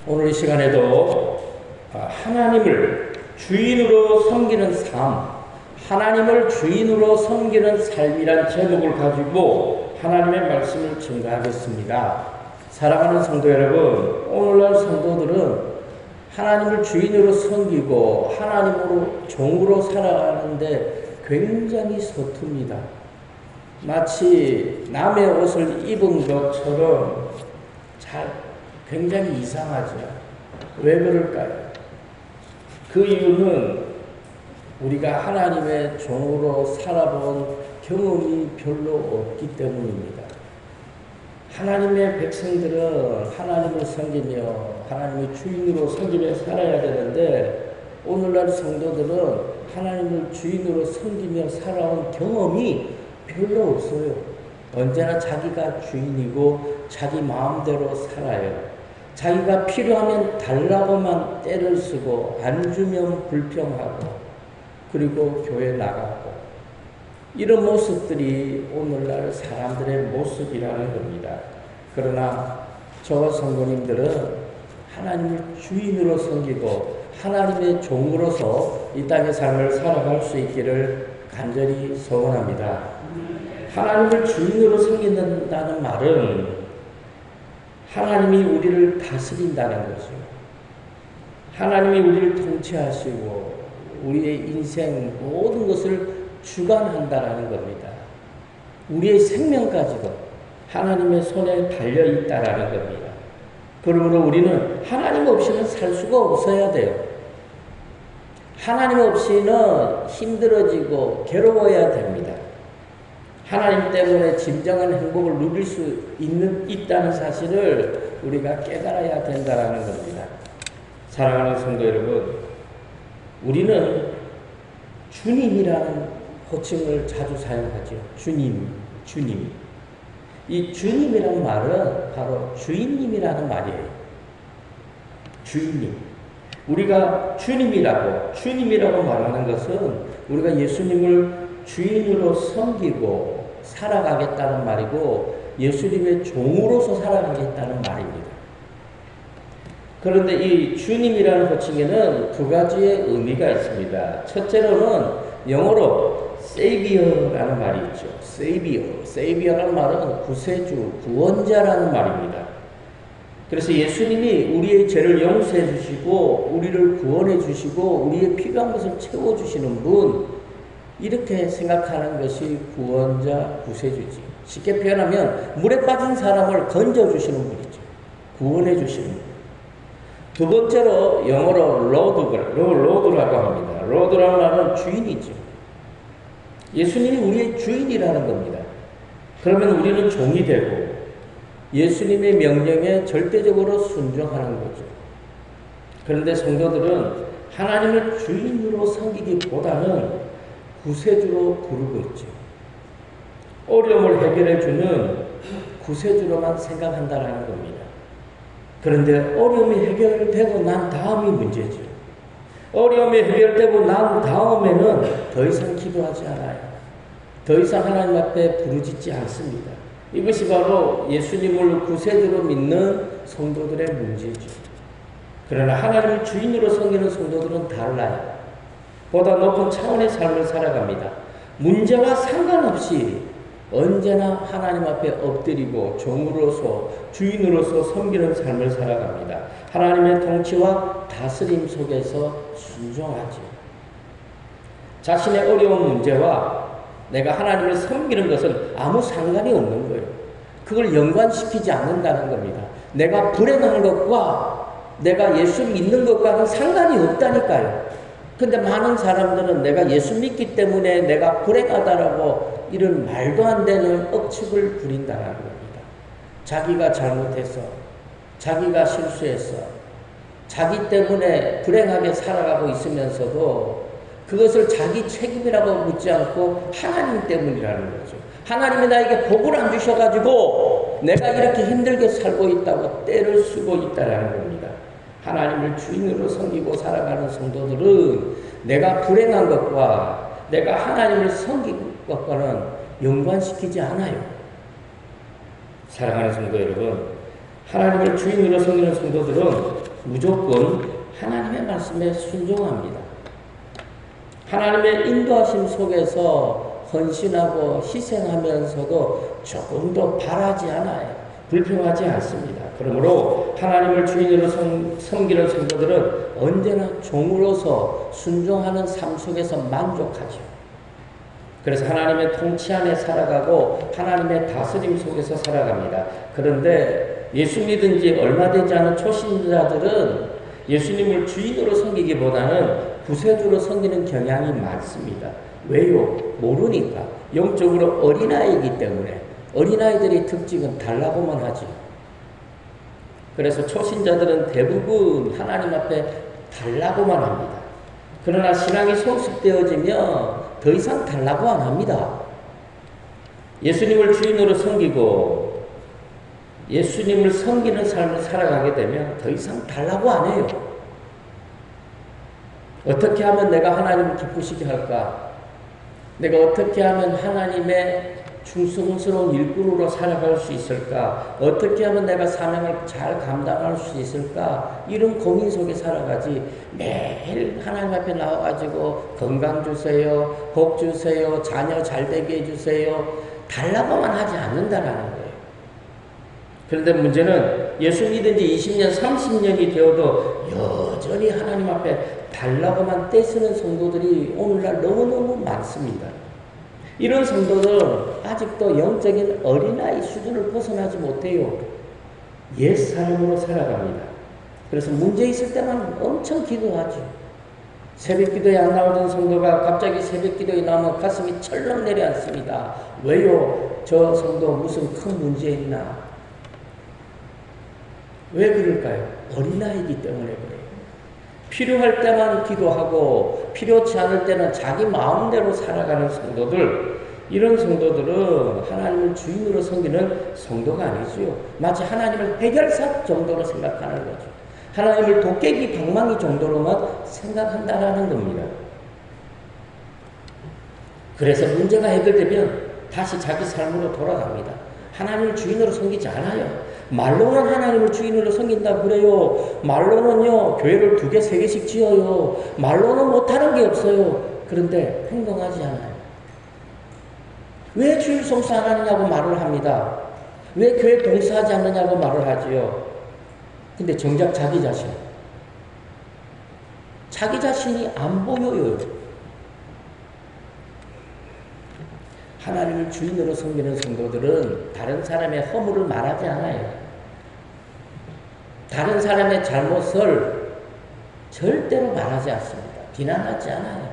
오늘 이 시간에도 하나님을 주인으로 섬기는 삶, 하나님을 주인으로 섬기는 삶이란 제목을 가지고 하나님의 말씀을 증거하겠습니다. 사랑하는 성도 여러분, 오늘날 성도들은 하나님을 주인으로 섬기고 하나님으로 종으로 살아가는데 굉장히 서툽니다. 마치 남의 옷을 입은 것처럼 굉장히 이상하죠. 왜 그럴까요? 그 이유는 우리가 하나님의 종으로 살아본 경험이 별로 없기 때문입니다. 하나님의 백성들은 하나님을 섬기며 하나님의 주인으로 섬기며 살아야 되는데 오늘날 성도들은 하나님을 주인으로 섬기며 살아온 경험이 별로 없어요. 언제나 자기가 주인이고 자기 마음대로 살아요. 자기가 필요하면 달라고만 떼를 쓰고 안 주면 불평하고 그리고 교회 나가고 이런 모습들이 오늘날 사람들의 모습이라는 겁니다. 그러나 저와 성도님들은 하나님을 주인으로 섬기고 하나님의 종으로서 이 땅의 삶을 살아갈 수 있기를 간절히 소원합니다. 하나님을 주인으로 섬긴다는 말은 하나님이 우리를 다스린다는 거죠. 하나님이 우리를 통치하시고 우리의 인생 모든 것을 주관한다는 겁니다. 우리의 생명까지도 하나님의 손에 달려있다는 겁니다. 그러므로 우리는 하나님 없이는 살 수가 없어야 돼요. 하나님 없이는 힘들어지고 괴로워야 됩니다. 하나님 때문에 진정한 행복을 누릴 수 있다는 사실을 우리가 깨달아야 된다는 겁니다. 사랑하는 성도 여러분, 우리는 주님이라는 호칭을 자주 사용하죠. 주님. 이 주님이라는 말은 바로 주인님이라는 말이에요. 주인님. 우리가 주님이라고 말하는 것은 우리가 예수님을 주인으로 섬기고 살아가겠다는 말이고 예수님의 종으로서 살아가겠다는 말입니다. 그런데 이 주님이라는 호칭에는 두 가지의 의미가 있습니다. 첫째로는 영어로 Savior라는 말이 있죠. Savior라는 말은 구세주, 구원자라는 말입니다. 그래서 예수님이 우리의 죄를 용서해 주시고 우리를 구원해 주시고 우리의 필요한 것을 채워 주시는 분, 이렇게 생각하는 것이 구원자, 구세주지. 쉽게 표현하면 물에 빠진 사람을 건져주시는 분이죠. 구원해 주시는 분. 두 번째로 영어로 로드라고 합니다. 로드라는 말은 주인이죠. 예수님이 우리의 주인이라는 겁니다. 그러면 우리는 종이 되고 예수님의 명령에 절대적으로 순종하는 거죠. 그런데 성도들은 하나님을 주인으로 섬기기보다는 구세주로 부르고 있죠. 어려움을 해결해주는 구세주로만 생각한다는 겁니다. 그런데 어려움이 해결되고 난 다음이 문제죠. 어려움이 해결되고 난 다음에는 더 이상 기도하지 않아요. 더 이상 하나님 앞에 부르짖지 않습니다. 이것이 바로 예수님을 구세주로 믿는 성도들의 문제죠. 그러나 하나님을 주인으로 섬기는 성도들은 달라요. 보다 높은 차원의 삶을 살아갑니다. 문제와 상관없이 언제나 하나님 앞에 엎드리고 종으로서 주인으로서 섬기는 삶을 살아갑니다. 하나님의 통치와 다스림 속에서 순종하죠. 자신의 어려운 문제와 내가 하나님을 섬기는 것은 아무 상관이 없는 거예요. 그걸 연관시키지 않는다는 겁니다. 내가 불행한 것과 내가 예수 믿는 것과는 상관이 없다니까요. 근데 많은 사람들은 내가 예수 믿기 때문에 내가 불행하다라고 이런 말도 안 되는 억측을 부린다는 겁니다. 자기가 잘못해서, 자기가 실수해서, 자기 때문에 불행하게 살아가고 있으면서도 그것을 자기 책임이라고 묻지 않고 하나님 때문이라는 거죠. 하나님이 나에게 복을 안 주셔가지고 내가 이렇게 힘들게 살고 있다고 떼를 쓰고 있다는 겁니다. 하나님을 주인으로 섬기고 살아가는 성도들은 내가 불행한 것과 내가 하나님을 섬긴 것과는 연관시키지 않아요. 사랑하는 성도 여러분, 하나님을 주인으로 섬기는 성도들은 무조건 하나님의 말씀에 순종합니다. 하나님의 인도하심 속에서 헌신하고 희생하면서도 조금도 바라지 않아요. 불평하지 않습니다. 그러므로 하나님을 주인으로 섬기는 성도들은 언제나 종으로서 순종하는 삶 속에서 만족하죠. 그래서 하나님의 통치 안에 살아가고 하나님의 다스림 속에서 살아갑니다. 그런데 예수 믿은 지 얼마 되지 않은 초신자들은 예수님을 주인으로 섬기기보다는 구세주로 섬기는 경향이 많습니다. 왜요? 모르니까. 영적으로 어린아이이기 때문에. 어린아이들의 특징은 달라고만 하죠. 그래서 초신자들은 대부분 하나님 앞에 달라고만 합니다. 그러나 신앙이 성숙되어지면 더 이상 달라고 안 합니다. 예수님을 주인으로 섬기고 예수님을 섬기는 삶을 살아가게 되면 더 이상 달라고 안 해요. 어떻게 하면 내가 하나님을 기쁘시게 할까? 내가 어떻게 하면 하나님의 충성스러운 일꾼으로 살아갈 수 있을까? 어떻게 하면 내가 사명을 잘 감당할 수 있을까? 이런 고민 속에 살아가지 매일 하나님 앞에 나와가지고 건강 주세요, 복 주세요, 자녀 잘 되게 해주세요 달라고만 하지 않는다라는 거예요. 그런데 문제는 예수 믿은 지 20년, 30년이 되어도 여전히 하나님 앞에 달라고만 떼쓰는 성도들이 오늘날 너무너무 많습니다. 이런 성도들은 아직도 영적인 어린아이 수준을 벗어나지 못해요. 옛사람으로 살아갑니다. 그래서 문제 있을 때만 엄청 기도하죠. 새벽기도에 안 나오던 성도가 갑자기 새벽기도에 나오면 가슴이 철렁 내려앉습니다. 왜요? 저 성도 무슨 큰 문제 있나? 왜 그럴까요? 어린아이이기 때문에 그래요. 필요할 때만 기도하고 필요치 않을 때는 자기 마음대로 살아가는 성도들, 이런 성도들은 하나님을 주인으로 섬기는 성도가 아니지요. 마치 하나님을 해결사 정도로 생각하는 거죠. 하나님을 도깨비 방망이 정도로만 생각한다라는 겁니다. 그래서 문제가 해결되면 다시 자기 삶으로 돌아갑니다. 하나님을 주인으로 섬기지 않아요. 말로는 하나님을 주인으로 섬긴다 그래요. 말로는요, 교회를 2개, 3개씩 지어요. 말로는 못하는 게 없어요. 그런데 행동하지 않아요. 왜 주일 성수 안 하느냐고 말을 합니다. 왜 교회 봉사하지 않느냐고 말을 하지요. 근데 정작 자기 자신이 안 보여요. 하나님을 주인으로 섬기는 성도들은 다른 사람의 허물을 말하지 않아요. 다른 사람의 잘못을 절대로 말하지 않습니다. 비난하지 않아요.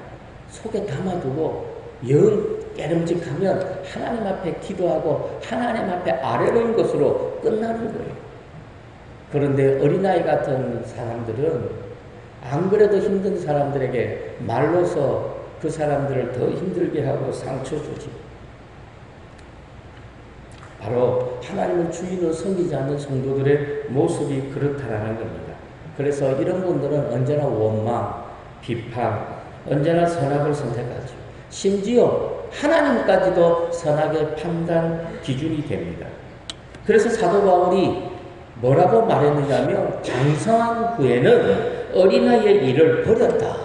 속에 담아두고 영 깨름직하면 하나님 앞에 기도하고 하나님 앞에 아뢰는 것으로 끝나는 거예요. 그런데 어린아이 같은 사람들은 안 그래도 힘든 사람들에게 말로서 그 사람들을 더 힘들게 하고 상처 주지. 바로 하나님을 주인으로 섬기지 않는 성도들의 모습이 그렇다라는 겁니다. 그래서 이런 분들은 언제나 원망, 비판, 언제나 선악을 선택하죠. 심지어 하나님까지도 선악의 판단 기준이 됩니다. 그래서 사도 바울이 뭐라고 말했느냐면 장성한 후에는 어린아이의 일을 버렸다.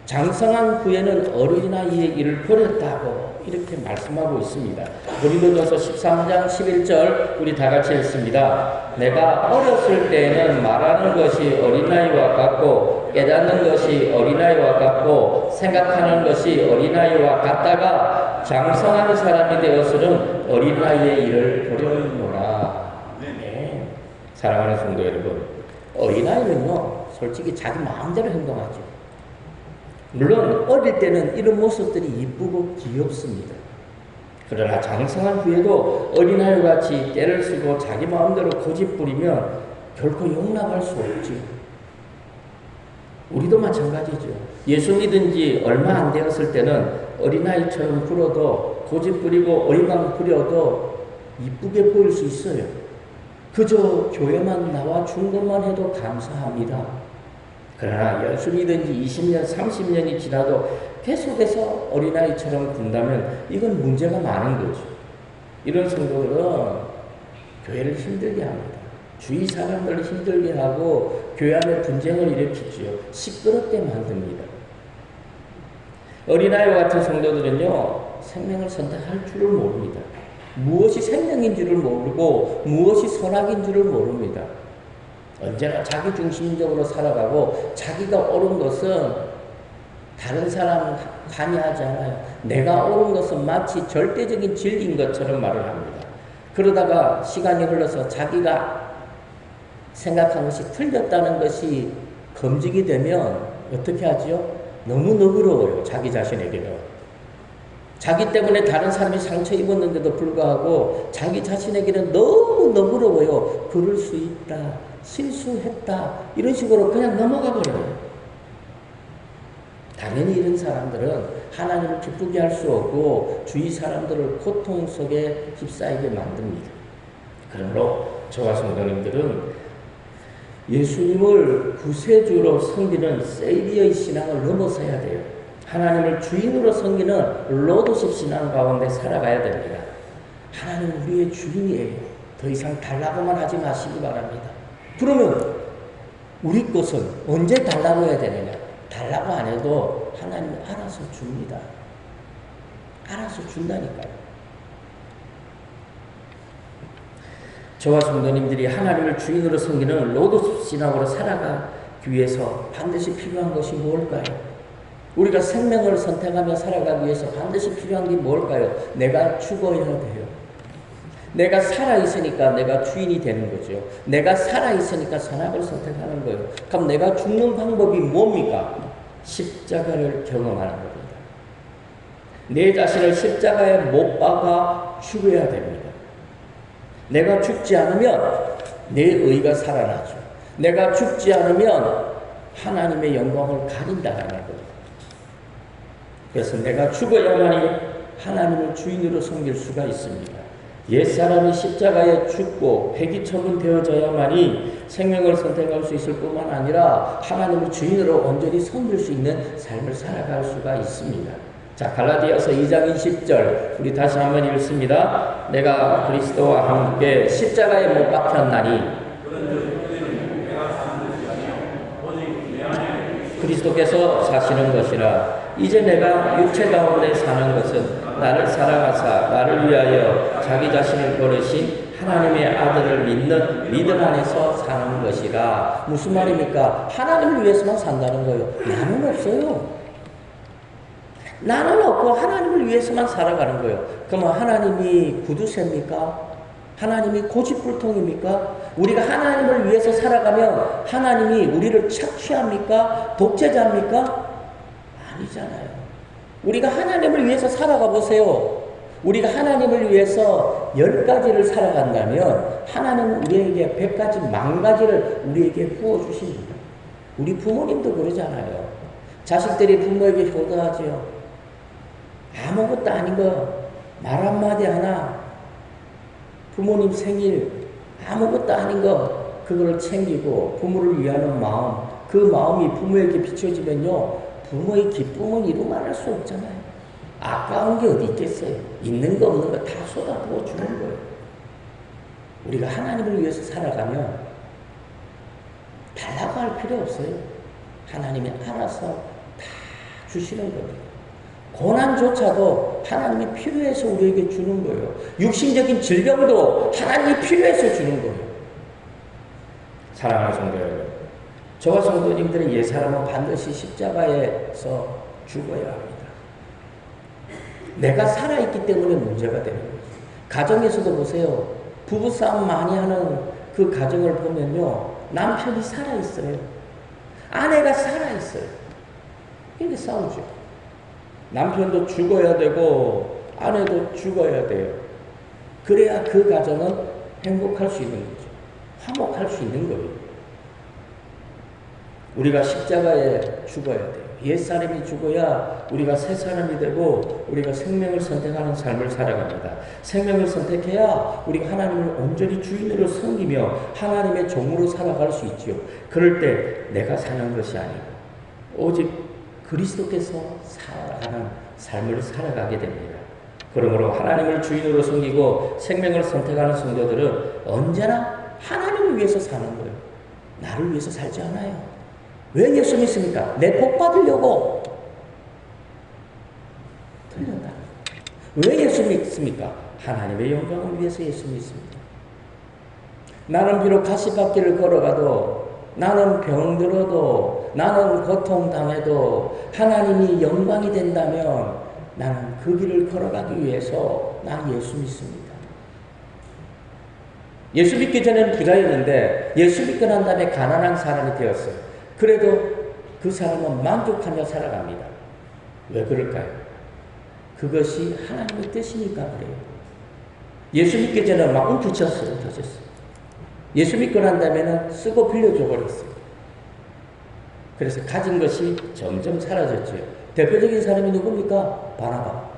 장성한 후에는 어린아이의 일을 버렸다고 이렇게 말씀하고 있습니다. 고린도전서 13장 11절 우리 다 같이 읽습니다. 내가 어렸을 때에는 말하는 것이 어린아이와 같고 깨닫는 것이 어린아이와 같고 생각하는 것이 어린아이와 같다가 장성한 사람이 되어서는 어린아이의 일을 버렸노라. 네. 사랑하는 성도 여러분, 어린아이는요 솔직히 자기 마음대로 행동하죠. 물론 어릴 때는 이런 모습들이 이쁘고 귀엽습니다. 그러나 장성한 후에도 어린아이와 같이 떼를 쓰고 자기 마음대로 고집 부리면 결코 용납할 수 없지. 우리도 마찬가지죠. 예수 믿은 지 얼마 안 되었을 때는 어린아이처럼 굴어도 고집 부리고 어리광 부려도 이쁘게 보일 수 있어요. 그저 교회만 나와 준 것만 해도 감사합니다. 그러나 예수 믿은 지 20년, 30년이 지나도 계속해서 어린아이처럼 군다면 이건 문제가 많은 거죠. 이런 성도들은 교회를 힘들게 합니다. 주위 사람들을 힘들게 하고 교회 안에 분쟁을 일으키지요. 시끄럽게 만듭니다. 어린아이와 같은 성도들은요, 생명을 선택할 줄을 모릅니다. 무엇이 생명인 줄을 모르고 무엇이 선악인 줄을 모릅니다. 언제나 자기 중심적으로 살아가고 자기가 옳은 것은 다른 사람 관여하지 않아요. 내가 옳은 것은 마치 절대적인 진리인 것처럼 말을 합니다. 그러다가 시간이 흘러서 자기가 생각한 것이 틀렸다는 것이 검증이 되면 어떻게 하지요? 너무 너그러워요. 자기 자신에게는. 자기 때문에 다른 사람이 상처 입었는데도 불구하고 자기 자신에게는 너무 너그러워요. 그럴 수 있다. 실수했다. 이런 식으로 그냥 넘어가 버려요. 당연히 이런 사람들은 하나님을 기쁘게 할 수 없고 주위 사람들을 고통 속에 휩싸이게 만듭니다. 그러므로 저와 성도님들은 예수님을 구세주로 섬기는 세이비어의 신앙을 넘어서야 돼요. 하나님을 주인으로 섬기는 로드십 신앙 가운데 살아가야 됩니다. 하나님은 우리의 주인이에요. 더 이상 달라고만 하지 마시기 바랍니다. 그러면 우리 것은 언제 달라고 해야 되느냐? 달라고 안 해도 하나님이 알아서 줍니다. 알아서 준다니까요. 저와 성도님들이 하나님을 주인으로 섬기는 로드 신앙으로 살아가기 위해서 반드시 필요한 것이 뭘까요? 우리가 생명을 선택하며 살아가기 위해서 반드시 필요한 게 뭘까요? 내가 죽어야 돼요. 내가 살아있으니까 내가 주인이 되는 거죠. 내가 살아있으니까 선악을 선택하는 거예요. 그럼 내가 죽는 방법이 뭡니까? 십자가를 경험하는 겁니다. 내 자신을 십자가에 못 박아 죽어야 됩니다. 내가 죽지 않으면 내 의가 살아나죠. 내가 죽지 않으면 하나님의 영광을 가린다는 겁니다. 그래서 내가 죽어야만이 하나님을 주인으로 섬길 수가 있습니다. 옛사람이 십자가에 죽고 폐기 처분되어져야만이 생명을 선택할 수 있을 뿐만 아니라 하나님을 주인으로 온전히 섬길 수 있는 삶을 살아갈 수가 있습니다. 자, 갈라디아서 2장 20절 우리 다시 한번 읽습니다. 내가 그리스도와 함께 십자가에 못 박혔나니 그리스도께서 사시는 것이라. 이제 내가 육체 가운데 사는 것은 나를 사랑하사 나를 위하여 자기 자신을 버리신 하나님의 아들을 믿는 믿음 안에서 사는 것이라. 무슨 말입니까? 하나님을 위해서만 산다는 거예요. 나는 없어요. 나는 없고 하나님을 위해서만 살아가는 거예요. 그러면 하나님이 구두쇠입니까? 하나님이 고집불통입니까? 우리가 하나님을 위해서 살아가면 하나님이 우리를 착취합니까? 독재자입니까? 아니잖아요. 우리가 하나님을 위해서 살아가 보세요. 우리가 하나님을 위해서 10가지를 살아간다면 하나님은 우리에게 100가지, 10,000가지를 우리에게 부어주십니다. 우리 부모님도 그러잖아요. 자식들이 부모에게 효도하지요. 아무것도 아닌 거 말 한마디 하나, 부모님 생일 아무것도 아닌 거 그걸 챙기고 부모를 위하는 마음, 그 마음이 부모에게 비춰지면요, 부모의 기쁨은 이루 말할 수 없잖아요. 아까운 게 어디 있겠어요. 있는 거 없는 거 다 쏟아부어 주는 거예요. 우리가 하나님을 위해서 살아가면 달라고 할 필요 없어요. 하나님이 알아서 다 주시는 겁니다. 고난조차도 하나님이 필요해서 우리에게 주는 거예요. 육신적인 질병도 하나님이 필요해서 주는 거예요. 사랑하는 성도 여러분, 저와 성도님들의 옛사람은 반드시 십자가에서 죽어야 합니다. 내가 살아있기 때문에 문제가 되는 거죠. 가정에서도 보세요. 부부싸움 많이 하는 그 가정을 보면요, 남편이 살아있어요. 아내가 살아있어요. 이렇게 싸우죠. 남편도 죽어야 되고 아내도 죽어야 돼요. 그래야 그 가정은 행복할 수 있는 거죠. 화목할 수 있는 거예요. 우리가 십자가에 죽어야 돼요. 옛사람이 죽어야 우리가 새 사람이 되고 우리가 생명을 선택하는 삶을 살아갑니다. 생명을 선택해야 우리가 하나님을 온전히 주인으로 섬기며 하나님의 종으로 살아갈 수 있지요. 그럴 때 내가 사는 것이 아니고 오직 그리스도께서 살아가는 삶을 살아가게 됩니다. 그러므로 하나님을 주인으로 섬기고 생명을 선택하는 성도들은 언제나 하나님을 위해서 사는 거예요. 나를 위해서 살지 않아요. 왜 예수 믿습니까? 내 복 받으려고. 틀렸다. 왜 예수 믿습니까? 하나님의 영광을 위해서 예수 믿습니다. 나는 비록 가시밭길을 걸어가도, 나는 병들어도, 나는 고통당해도 하나님이 영광이 된다면 나는 그 길을 걸어가기 위해서 나 예수 믿습니다. 예수 믿기 전에는 부자였는데 예수 믿고 난 다음에 가난한 사람이 되었어요. 그래도 그 사람은 만족하며 살아갑니다. 왜 그럴까요? 그것이 하나님의 뜻이니까 그래요. 예수 믿기 전에 막 움푹쳤어요. 예수 믿고 난 다음에는 쓰고 빌려줘 버렸어요. 그래서 가진 것이 점점 사라졌죠. 대표적인 사람이 누굽니까? 바나바.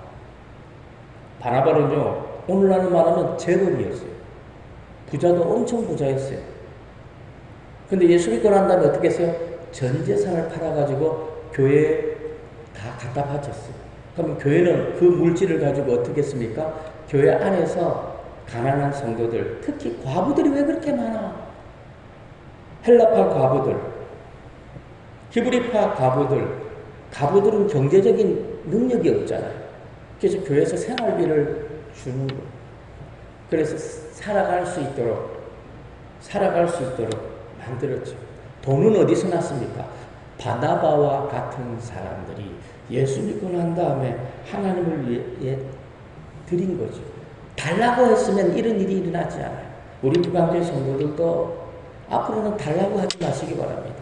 바나바는요, 오늘날로 말하면 재벌이었어요. 부자도 엄청 부자였어요. 근데 예수 믿고 난 다음에 어떻게 했어요? 전 재산을 팔아가지고 교회에 다 갖다 바쳤어요. 그럼 교회는 그 물질을 가지고 어떻게 했습니까? 교회 안에서 가난한 성도들, 특히 과부들이 왜 그렇게 많아? 헬라파 과부들, 히브리파 과부들은 경제적인 능력이 없잖아요. 그래서 교회에서 생활비를 주는 거예요. 그래서 살아갈 수 있도록 만들었죠. 돈은 어디서 났습니까? 바나바와 같은 사람들이 예수 믿고 난 다음에 하나님을 위해 드린 거죠. 달라고 했으면 이런 일이 일어나지 않아요. 우리 부강대 성도들도 앞으로는 달라고 하지 마시기 바랍니다.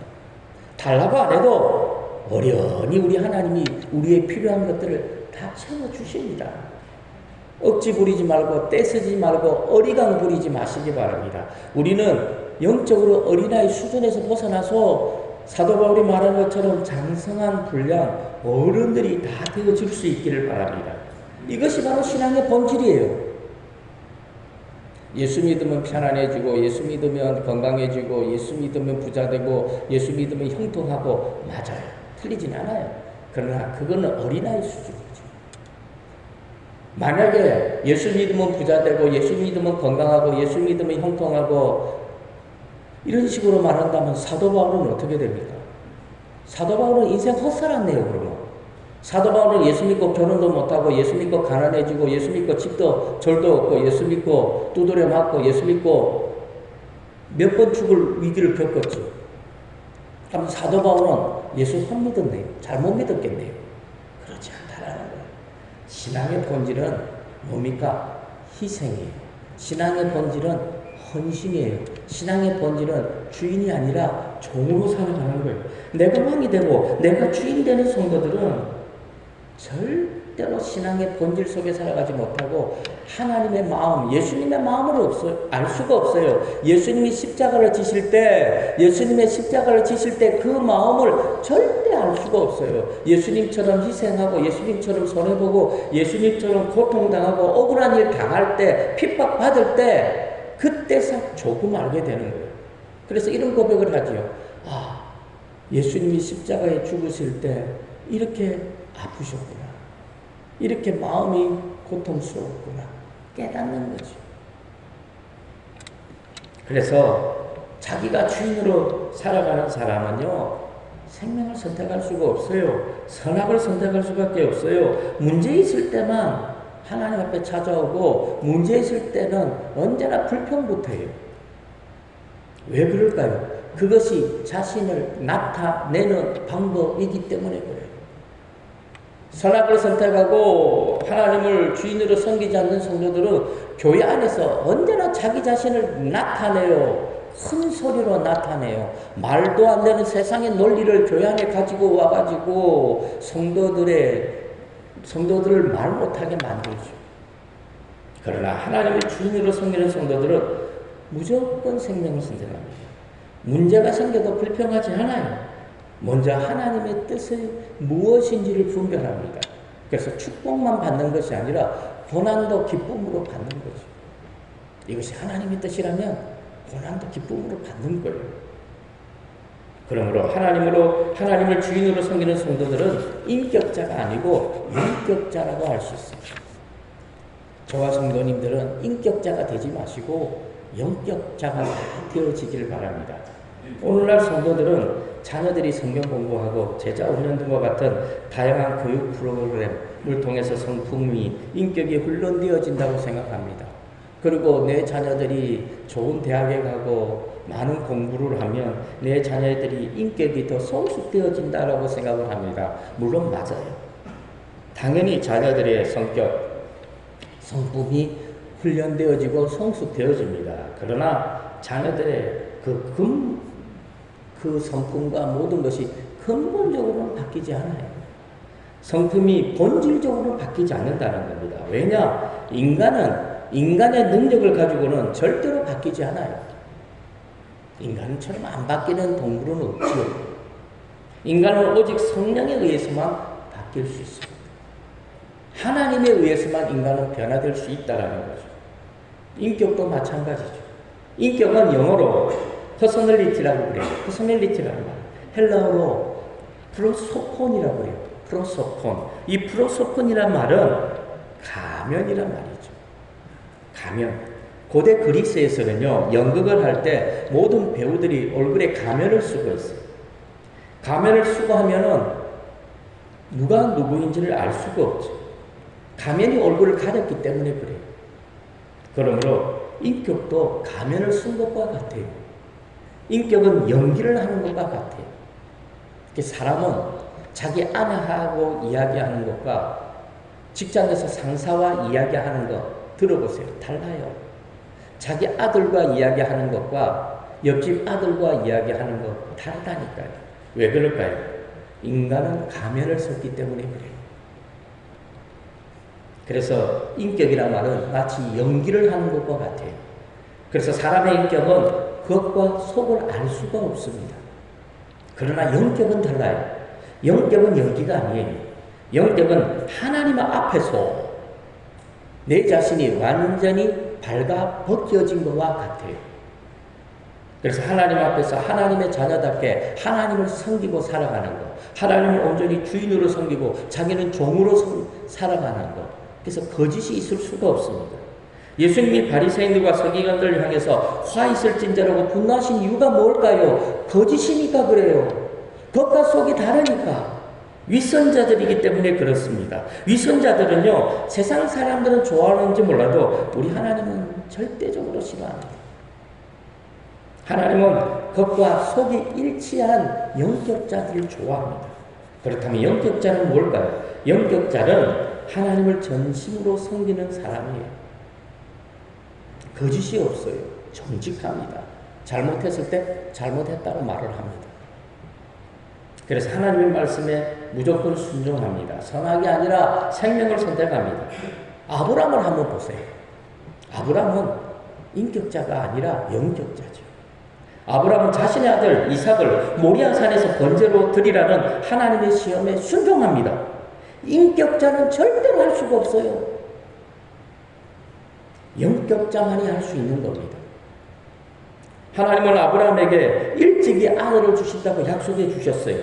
달라고 안 해도 어련히 우리 하나님이 우리의 필요한 것들을 다 채워주십니다. 억지 부리지 말고 떼쓰지 말고 어리광 부리지 마시기 바랍니다. 우리는 영적으로 어린아이 수준에서 벗어나서 사도 바울이 말한 것처럼 장성한 분량 어른들이 다 되어질 수 있기를 바랍니다. 이것이 바로 신앙의 본질이에요. 예수 믿으면 편안해지고, 예수 믿으면 건강해지고, 예수 믿으면 부자되고, 예수 믿으면 형통하고, 맞아요. 틀리진 않아요. 그러나 그거는 어린아이 수준이죠. 만약에 예수 믿으면 부자되고, 예수 믿으면 건강하고, 예수 믿으면 형통하고, 이런 식으로 말한다면 사도 바울은 어떻게 됩니까? 사도 바울은 인생 헛살았네요, 그러면. 사도 바울은 예수 믿고 결혼도 못하고, 예수 믿고 가난해지고, 예수 믿고 집도 절도 없고, 예수 믿고 두드려 맞고, 예수 믿고 몇 번 죽을 위기를 겪었죠. 그럼 사도 바울은 예수 못 믿었네요. 잘못 믿었겠네요. 그렇지 않다라는 거예요. 신앙의 본질은 뭡니까? 희생이에요. 신앙의 본질은 헌신이에요. 신앙의 본질은 주인이 아니라 종으로 살아가는 거예요. 내가 왕이 되고 내가 주인 되는 성도들은 절대로 신앙의 본질 속에 살아가지 못하고 하나님의 마음, 예수님의 마음을 알 수가 없어요. 예수님이 십자가를 지실 때 그 마음을 절대 알 수가 없어요. 예수님처럼 희생하고, 예수님처럼 손해보고, 예수님처럼 고통당하고, 억울한 일 당할 때, 핍박받을 때, 그때서 조금 알게 되는 거예요. 그래서 이런 고백을 하지요. 예수님이 십자가에 죽으실 때 이렇게 아프셨구나. 이렇게 마음이 고통스러웠구나. 깨닫는 거죠. 그래서 자기가 주인으로 살아가는 사람은요, 생명을 선택할 수가 없어요. 선악을 선택할 수밖에 없어요. 문제 있을 때만 하나님 앞에 찾아오고, 문제 있을 때는 언제나 불평부터해요. 왜 그럴까요? 그것이 자신을 나타내는 방법이기 때문에 그래요. 선악을 선택하고 하나님을 주인으로 섬기지 않는 성도들은 교회 안에서 언제나 자기 자신을 나타내요. 큰 소리로 나타내요. 말도 안 되는 세상의 논리를 교회 안에 가지고 와가지고 성도들을 말 못하게 만들죠. 그러나 하나님의 주인으로 섬기는 성도들은 무조건 생명을 선택합니다. 문제가 생겨도 불평하지 않아요. 먼저 하나님의 뜻이 무엇인지를 분별합니다. 그래서 축복만 받는 것이 아니라 고난도 기쁨으로 받는 거죠. 이것이 하나님의 뜻이라면 고난도 기쁨으로 받는 거예요. 그러므로 하나님을 주인으로 섬기는 성도들은 인격자가 아니고 인격자라고 할 수 있습니다. 저와 성도님들은 인격자가 되지 마시고 영격자가 다 되어지기를 바랍니다. 오늘날 성도들은 자녀들이 성경 공부하고 제자 훈련 등과 같은 다양한 교육 프로그램을 통해서 성품이 인격이 훈련되어진다고 생각합니다. 그리고 내 자녀들이 좋은 대학에 가고 많은 공부를 하면 내 자녀들이 인격이 더 성숙되어진다라고 생각을 합니다. 물론 맞아요. 당연히 자녀들의 성격, 성품이 훈련되어지고 성숙되어집니다. 그러나 자녀들의 그 성품과 모든 것이 근본적으로는 바뀌지 않아요. 성품이 본질적으로 바뀌지 않는다는 겁니다. 왜냐? 인간의 능력을 가지고는 절대로 바뀌지 않아요. 인간처럼 안 바뀌는 동물은 없지요. 인간은 오직 성령에 의해서만 바뀔 수 있습니다. 하나님에 의해서만 인간은 변화될 수 있다는 거죠. 인격도 마찬가지죠. 인격은 영어로 퍼서널리티라고 그래요. 퍼서널리티라는 말. 헬라어로 프로소폰이라고 해요. 프로소폰. 이 프로소폰이란 말은 가면이란 말이죠. 가면. 고대 그리스에서는요, 연극을 할 때 모든 배우들이 얼굴에 가면을 쓰고 있어요. 가면을 쓰고 하면은 누가 누구인지를 알 수가 없죠. 가면이 얼굴을 가렸기 때문에 그래요. 그러므로 인격도 가면을 쓴 것과 같아요. 인격은 연기를 하는 것과 같아요. 사람은 자기 아내하고 이야기하는 것과 직장에서 상사와 이야기하는 것 들어보세요. 달라요. 자기 아들과 이야기하는 것과 옆집 아들과 이야기하는 것 다르다니까요. 왜 그럴까요? 인간은 가면을 썼기 때문에 그래요. 그래서 인격이란 말은 마치 연기를 하는 것과 같아요. 그래서 사람의 인격은 겉과 속을 알 수가 없습니다. 그러나 영격은 달라요. 영격은 연기가 아니에요. 영격은 하나님 앞에서 내 자신이 완전히 발가 벗겨진 것과 같아요. 그래서 하나님 앞에서 하나님의 자녀답게 하나님을 섬기고 살아가는 것, 하나님을 온전히 주인으로 섬기고 자기는 종으로 살아가는 것. 그래서 거짓이 있을 수가 없습니다. 예수님이 바리새인들과 서기관들을 향해서 화 있을진저라고 분노하신 이유가 뭘까요? 거짓이니까 그래요. 겉과 속이 다르니까. 위선자들이기 때문에 그렇습니다. 위선자들은요, 세상 사람들은 좋아하는지 몰라도 우리 하나님은 절대적으로 싫어합니다. 하나님은 겉과 속이 일치한 영격자들을 좋아합니다. 그렇다면 영격자는 뭘까요? 영격자는 하나님을 전심으로 섬기는 사람이에요. 거짓이 없어요. 정직합니다. 잘못했을 때 잘못했다고 말을 합니다. 그래서 하나님의 말씀에 무조건 순종합니다. 선악이 아니라 생명을 선택합니다. 아브라함을 한번 보세요. 아브라함은 인격자가 아니라 영격자죠. 아브라함은 자신의 아들 이삭을 모리아산에서 번제로 드리라는 하나님의 시험에 순종합니다. 인격자는 절대로 할 수가 없어요. 영격자만이 할 수 있는 겁니다. 하나님은 아브라함에게 일찍이 아들을 주신다고 약속해 주셨어요.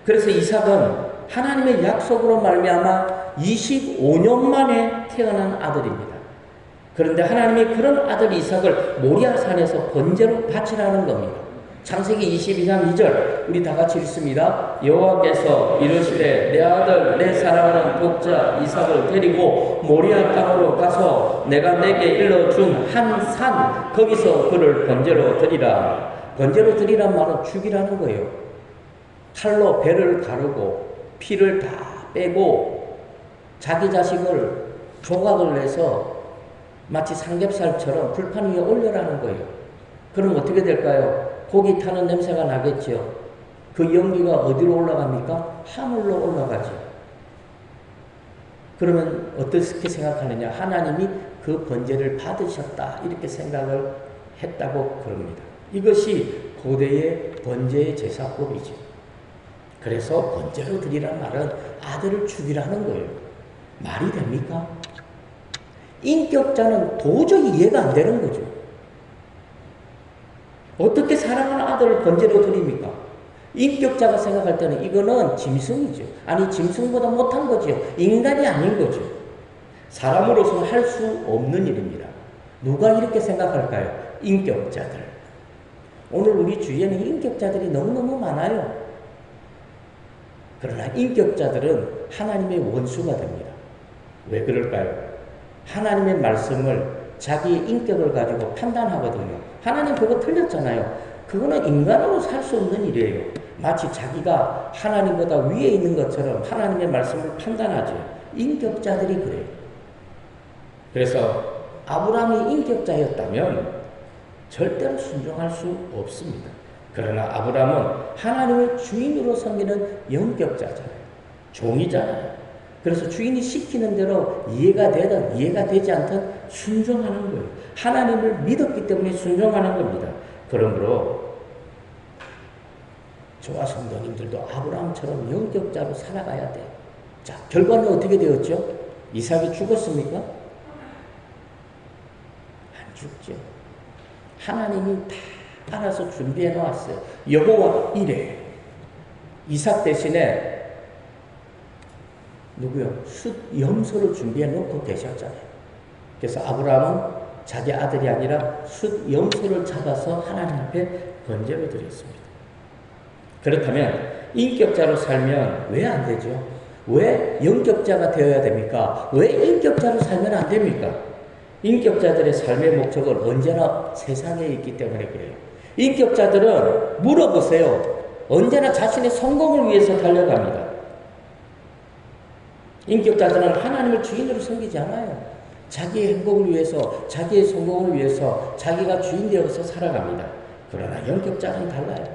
그래서 이삭은 하나님의 약속으로 말미암아 25년 만에 태어난 아들입니다. 그런데 하나님이 그런 아들 이삭을 모리아산에서 번제로 바치라는 겁니다. 창세기 22장 2절 우리 다 같이 읽습니다. 여호와께서 이르시되 내 아들 내 사랑하는 독자 이삭을 데리고 모리아 땅으로 가서 내가 내게 일러준 한 산 거기서 그를 번제로 드리라. 번제로 드리란 말은 죽이라는 거예요. 칼로 배를 가르고 피를 다 빼고 자기 자식을 조각을 내서 마치 삼겹살처럼 불판 위에 올려라는 거예요. 그럼 어떻게 될까요? 고기 타는 냄새가 나겠죠. 그 연기가 어디로 올라갑니까? 하늘로 올라가죠. 그러면 어떻게 생각하느냐? 하나님이 그 번제를 받으셨다 이렇게 생각을 했다고 그럽니다. 이것이 고대의 번제의 제사법이죠. 그래서 번제로 드리라는 말은 아들을 죽이라는 거예요. 말이 됩니까? 인격자는 도저히 이해가 안 되는 거죠. 어떻게 사랑하는 아들을 번제로 드립니까? 인격자가 생각할 때는 이거는 짐승이죠. 아니 짐승보다 못한 거죠. 인간이 아닌 거죠. 사람으로서는 할 수 없는 일입니다. 누가 이렇게 생각할까요? 인격자들. 오늘 우리 주위에는 인격자들이 너무너무 많아요. 그러나 인격자들은 하나님의 원수가 됩니다. 왜 그럴까요? 하나님의 말씀을 자기의 인격을 가지고 판단하거든요. 하나님 그거 틀렸잖아요. 그거는 인간으로 살 수 없는 일이에요. 마치 자기가 하나님보다 위에 있는 것처럼 하나님의 말씀을 판단하죠. 인격자들이 그래요. 그래서 아브라함이 인격자였다면 절대로 순종할 수 없습니다. 그러나 아브라함은 하나님을 주인으로 섬기는 영격자잖아요. 종이잖아요. 그래서 주인이 시키는 대로 이해가 되든 이해가 되지 않든 순종하는 거예요. 하나님을 믿었기 때문에 순종하는 겁니다. 그러므로 저와 성도님들도 아브라함처럼 영격자로 살아가야 돼요. 자, 결과는 어떻게 되었죠? 이삭이 죽었습니까? 안 죽죠. 하나님이 다 알아서 준비해 놓았어요. 여호와 이래. 이삭 대신에 누구요? 숫 염소를 준비해 놓고 계셨잖아요. 그래서 아브라함은 자기 아들이 아니라 숫 염소를 잡아서 하나님 앞에 번제를 드렸습니다. 그렇다면 인격자로 살면 왜 안 되죠? 왜 영격자가 되어야 됩니까? 왜 인격자로 살면 안 됩니까? 인격자들의 삶의 목적은 언제나 세상에 있기 때문에 그래요. 인격자들은 물어보세요. 언제나 자신의 성공을 위해서 달려갑니다. 인격자들은 하나님을 주인으로 섬기지 않아요. 자기의 행복을 위해서, 자기의 성공을 위해서 자기가 주인 되어서 살아갑니다. 그러나 영격자는 달라요.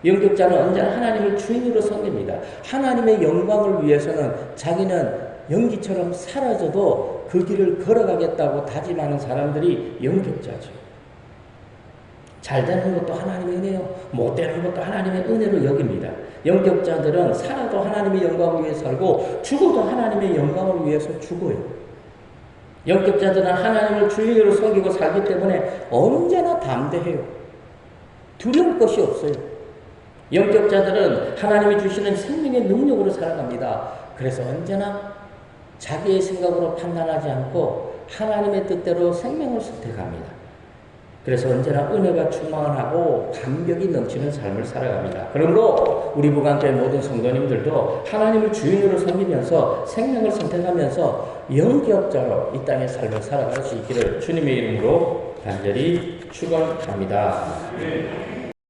영격자는 언제나 하나님을 주인으로 섬깁니다. 하나님의 영광을 위해서는 자기는 연기처럼 사라져도 그 길을 걸어가겠다고 다짐하는 사람들이 영격자죠. 잘 되는 것도 하나님의 은혜요. 못 되는 것도 하나님의 은혜로 여깁니다. 영격자들은 살아도 하나님의 영광을 위해 살고 죽어도 하나님의 영광을 위해서 죽어요. 영격자들은 하나님을 주인으로 섬기고 살기 때문에 언제나 담대해요. 두려울 것이 없어요. 영격자들은 하나님이 주시는 생명의 능력으로 살아갑니다. 그래서 언제나 자기의 생각으로 판단하지 않고 하나님의 뜻대로 생명을 선택합니다. 그래서 언제나 은혜가 충만하고 감격이 넘치는 삶을 살아갑니다. 그러므로 우리 부간교회 모든 성도님들도 하나님을 주인으로 섬기면서 생명을 선택하면서 영격자로 이 땅의 삶을 살아갈 수 있기를 주님의 이름으로 간절히 축원합니다.